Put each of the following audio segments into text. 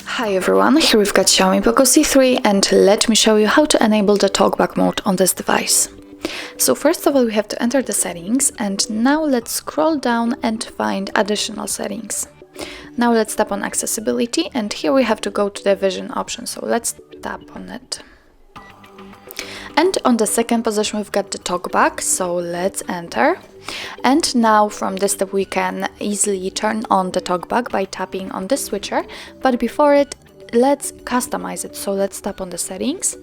Hi everyone, here we've got Xiaomi Poco C3 and let me show you how to enable the Talkback mode on this device. So first of all we have to enter the settings and now let's scroll down and find additional settings. Now let's tap on accessibility and here we have to go to the vision option, so let's tap on it. And on the second position we've got the talkback, so let's enter. And now from this step we can easily turn on the talkback by tapping on this switcher, but before it, let's customize it. So let's tap on the settings,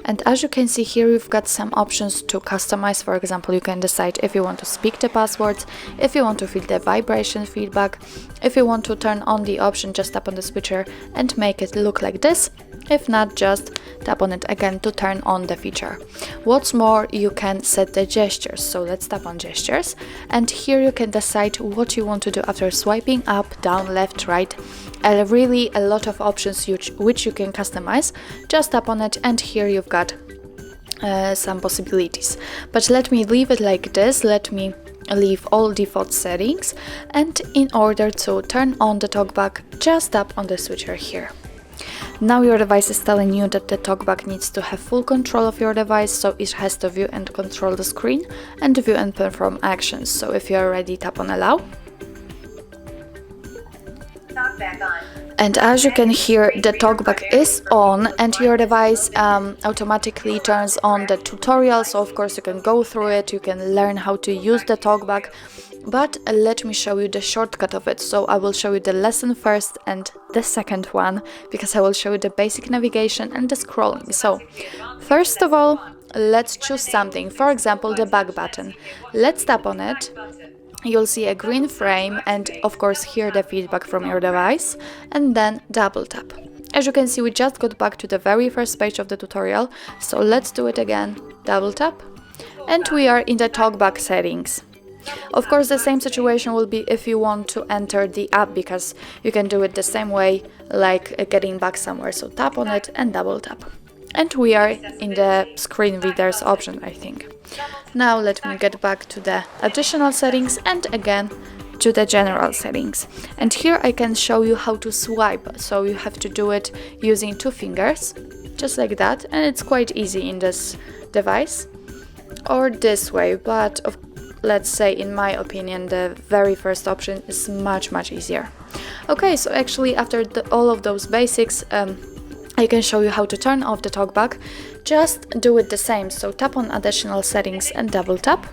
and as you can see here we've got some options to customize. For example, you can decide if you want to speak the passwords, if you want to feel the vibration feedback, if you want to turn on the option, just tap on the switcher and make it look like this. If not, just tap on it again to turn on the feature. What's more, you can set the gestures, so let's tap on gestures and here you can decide what you want to do after swiping up, down, left, right. Really a lot of options which you can customize. Just tap on it and here you've got some possibilities, but let me leave it like this. Let me leave all default settings, and in order to turn on the talkback, just tap on the switcher here. Now your device is telling you that the talkback needs to have full control of your device, so it has to view and control the screen and view and perform actions. So if you are ready, tap on allow. Talkback on. And as you can hear, the talkback is on and your device automatically turns on the tutorial. So of course you can go through it, you can learn how to use the talkback. But let me show you the shortcut of it. So I will show you the lesson first and the second one, because I will show you the basic navigation and the scrolling. So first of all, let's choose something, for example the back button. Let's tap on it. You'll see a green frame and of course hear the feedback from your device, and then double tap. As you can see, we just got back to the very first page of the tutorial, so let's do it again. Double tap and we are in the talkback settings. Of course, the same situation will be if you want to enter the app, because you can do it the same way like getting back somewhere. So tap on it and double tap. And we are in the screen readers option, I think. Now let me get back to the additional settings and again to the general settings. And here I can show you how to swipe. So you have to do it using 2 fingers, just like that. And it's quite easy in this device. Or this way, but let's say, in my opinion, the very first option is much easier. Okay, so actually after all of those basics, I can show you how to turn off the talkback. Just do it the same. So tap on additional settings and double tap.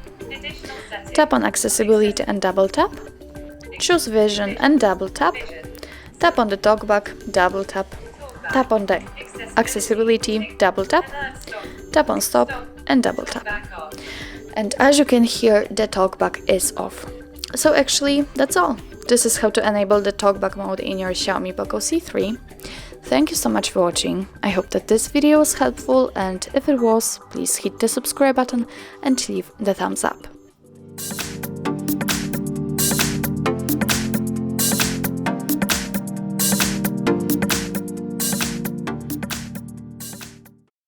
Tap on accessibility and double tap. Choose vision and double tap. Tap on the talkback, double tap. Tap on the accessibility, double tap. Tap on stop and double tap. And as you can hear, the talkback is off. So actually, that's all. This is how to enable the talkback mode in your Xiaomi Poco C3. Thank you so much for watching. I hope that this video was helpful, and if it was, please hit the subscribe button and leave the thumbs up.